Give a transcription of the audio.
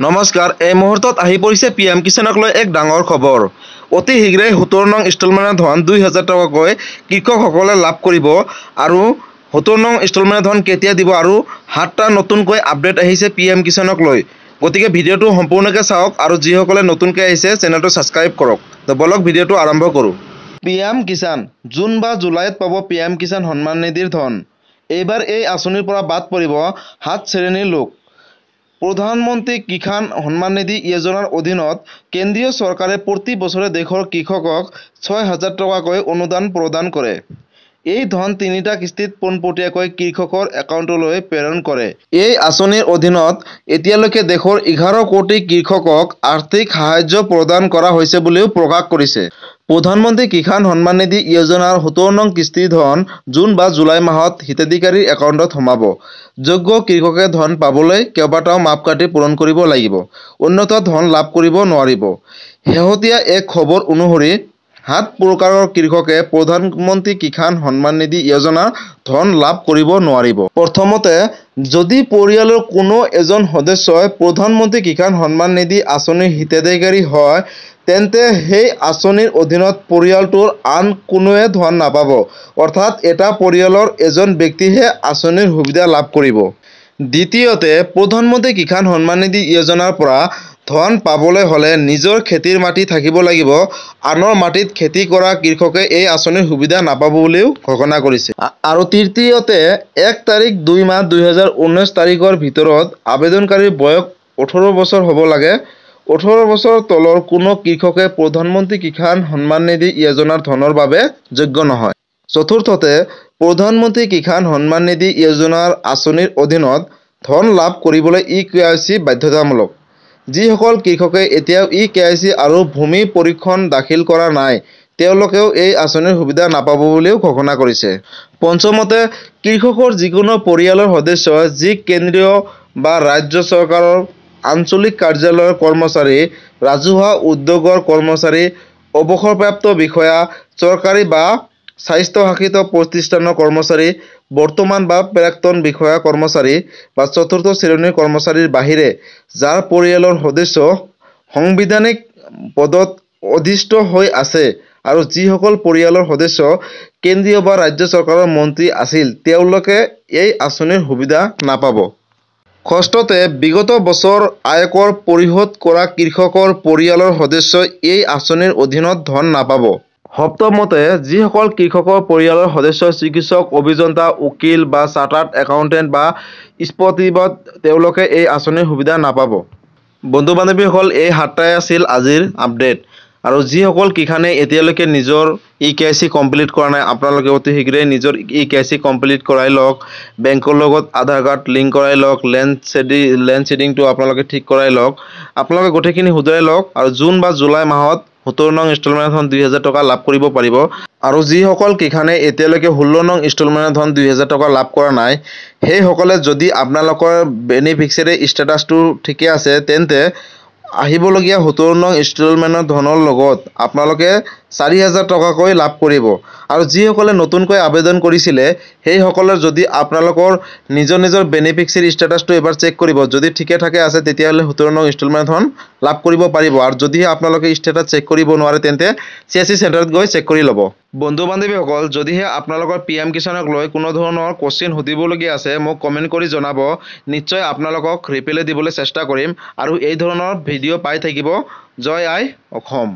নমস্কাৰ। এই মুহূৰ্তত আহি পৰিছে PM কিষাণক লৈ এক ডাঙৰ খবৰ। অতি শীঘ্ৰে 17 নং ইনষ্টলমেণ্টৰ ধন 2000 টকাকৈ কৃষকসকলে লাভ কৰিব আৰু 17 নং ইনষ্টলমেণ্টৰ ধন কেতিয়া দিব আৰু 7টা নতুনকৈ আপডেট আহিছে PM কিষাণক লৈ। গতিকে ভিডিঅ'টো সম্পূৰ্ণকৈ চাওক আৰু যিসকলে নতুনকৈ আহিছে চেনেলটো ছাবস্ক্ৰাইব কৰক। তো বলক ভিডিঅ'টো আৰম্ভ কৰোঁ। PM কিষাণ জুন বা জুলাইত পাব PM কিষাণ সন্মান নিধিৰ ধন। এইবাৰ এই আঁচনিৰ পৰা বাদ পৰিব 7 শ্ৰেণীৰ লোক। প্ৰধানমন্ত্ৰী কিষাণ সন্মান নিধি যোজনাৰ অধীনত কেন্দ্ৰীয় চৰকাৰে প্ৰতি বছৰে দেশৰ কৃষকক 6000 টকাকৈ অনুদান প্ৰদান কৰে। এই ধন 3টা কিস্তিত পোনপটীয়াকৈ কৃষকৰ একাউণ্টলৈ প্ৰেৰণ কৰে। এই আঁচনিৰ অধীনত এতিয়ালৈকে দেশৰ 11 কোটি কৃষকক আৰ্থিক সাহায্য প্ৰদান কৰা হৈছে বুলিও প্ৰকাশ কৰিছে। প্ৰধানমন্ত্ৰী কিষাণ সন্মান নিধি যোজনাৰ 17 নং কিস্তিৰ ধন জুন বা জুলাই মাহত হিতাধিকাৰীৰ একাউণ্টত সোমাব। যোগ্য কৃষকে ধন পাবলৈ কেইবাটাও মাপকাঠি পূৰণ কৰিব লাগিব, অন্যথা ধন লাভ কৰিব নোৱাৰিব। শেহতীয়া এক খবৰ অনুসৰি 7 প্ৰকাৰৰ কৃষকে প্ৰধানমন্ত্ৰী কিষাণ সন্মান নিধি যোজনাৰ ধন লাভ কৰিব নোৱাৰিব। প্ৰথমতে, যদি পৰিয়ালৰ কোনো এজন সদস্যই প্ৰধানমন্ত্ৰী কিষাণ সন্মান নিধি আঁচনিৰ হিতাধিকাৰী হয়, তেন্তে সেই আঁচনিৰ অধীনত পৰিয়ালটোৰ আন কোনোৱে ধন নাপাব। অৰ্থাৎ এটা পৰিয়ালৰ এজন ব্যক্তিহে আঁচনিৰ সুবিধা লাভ কৰিব। দ্বিতীয়তে, প্ৰধানমন্ত্ৰী কিষাণ সন্মান নিধি যোজনাৰ পৰা ধন পাবলৈ হ'লে নিজৰ খেতিৰ মাটি থাকিব লাগিব। আনৰ মাটিত খেতি কৰা কৃষকে এই আঁচনিৰ সুবিধা নাপাব বুলিও ঘোষণা কৰিছে। আৰু তৃতীয়তে, 1 তাৰিখ 2 মাহ 2019 তাৰিখৰ ভিতৰত আবেদনকাৰীৰ বয়স 18 বছৰ হ'ব লাগে। 18 বছৰৰ তলৰ কোনো কৃষকে প্ৰধানমন্ত্ৰী কিষাণ সন্মান নিধি যোজনাৰ ধনৰ বাবে যোগ্য নহয়। চতুৰ্থতে, প্ৰধানমন্ত্ৰী কিষাণ সন্মান নিধি যোজনাৰ আঁচনিৰ অধীনত ধন লাভ কৰিবলৈ eKYC বাধ্যতামূলক। যিসকল কৃষকে এতিয়াও eKYC আৰু ভূমি পৰীক্ষণ দাখিল কৰা নাই, তেওঁলোকেও এই আঁচনিৰ সুবিধা নাপাব বুলিও ঘোষণা কৰিছে। পঞ্চমতে, কৃষকৰ যিকোনো পৰিয়ালৰ সদস্য যি কেন্দ্ৰীয় বা ৰাজ্য চৰকাৰৰ আঞ্চলিক কাৰ্যালয়ৰ কৰ্মচাৰী, ৰাজহুৱা উদ্যোগৰ কৰ্মচাৰী, অৱসৰপ্ৰাপ্ত বিষয়া, চৰকাৰী বা স্বায়ত্তশাসিত প্ৰতিষ্ঠানৰ কৰ্মচাৰী, বৰ্তমান বা প্ৰাক্তন বিষয়া কৰ্মচাৰী বা চতুৰ্থ শ্ৰেণীৰ কৰ্মচাৰীৰ বাহিৰে যাৰ পৰিয়ালৰ সদস্য সাংবিধানিক পদত অধিষ্ঠিত হৈ আছে আৰু যিসকল পৰিয়ালৰ সদস্য কেন্দ্ৰীয় বা ৰাজ্য চৰকাৰৰ মন্ত্ৰী আছিল, তেওঁলোকে এই আঁচনিৰ সুবিধা নাপাব। ষষ্ঠতে, বিগত বছৰ আয়কৰ পৰিশোধ কৰা কৃষকৰ পৰিয়ালৰ সদস্যই এই আঁচনিৰ অধীনত ধন নাপাব। সপ্তমতে, যিসকল কৃষকৰ পৰিয়ালৰ সদস্য চিকিৎসক, অভিযন্তা, উকিল বা চাৰ্টাৰ্ড একাউণ্টেণ্ট বা স্থপতিবিদ, তেওঁলোকে এই আঁচনিৰ সুবিধা নাপাব। বন্ধু-বান্ধৱীসকল, এই 7টাই আছিল আজিৰ আপডেট। আৰু যিসকল কিষাণে এতিয়ালৈকে নিজৰ eKYC কমপ্লিট কৰা নাই, আপোনালোকে অতি শীঘ্ৰেই নিজৰ eKYC কমপ্লিট কৰাই লওক। বেংকৰ লগত আধাৰ কাৰ্ড লিংক কৰাই লওক, লেণ্ড শ্বেডিংটো আপোনালোকে ঠিক কৰাই লওক। আপোনালোকে গোটেইখিনি শুধৰাই লওক আৰু জুন বা জুলাই মাহত 17 নং ইনষ্টলমেণ্টৰ ধন 2000 টকা লাভ কৰিব পাৰিব। আৰু যিসকল কিষাণে এতিয়ালৈকে 16 নং ইনষ্টলমেণ্টৰ ধন 2000 টকা লাভ কৰা নাই, সেইসকলে যদি আপোনালোকৰ বেনিফিচিয়াৰী ষ্টেটাছটো ঠিকে আছে, তেন্তে আহিবলগীয়া 17 নং ইনষ্টলমেণ্টৰ ধনৰ লগত আপোনালোকে 4000 টকাকৈ লাভ কৰিব। আৰু যিসকলে নতুনকৈ আবেদন কৰিছিলে, সেইসকলৰ যদি আপোনালোকৰ নিজৰ বেনিফিচিয়াৰী ষ্টেটাছটো এবাৰ চেক কৰিব, যদি ঠিকে ঠাকে আছে, তেতিয়াহ'লে 17 নং ইনষ্টলমেণ্টৰ ধন লাভ কৰিব পাৰিব। আৰু যদিহে আপোনালোকে ষ্টেটাছ চেক কৰিব নোৱাৰে, তেন্তে CSC চেণ্টাৰত গৈ চেক কৰি ল'ব। বন্ধু-বান্ধৱীসকল, যদিহে আপোনালোকৰ PM কিষাণক লৈ কোনো ধৰণৰ কোৱেশ্চন সুধিবলগীয়া আছে, মোক কমেণ্ট কৰি জনাব। নিশ্চয় আপোনালোকক ৰিপ্লাই দিবলৈ চেষ্টা কৰিম আৰু এই ধৰণৰ ভিডিঅ' পাই থাকিব। জয় আই অসম।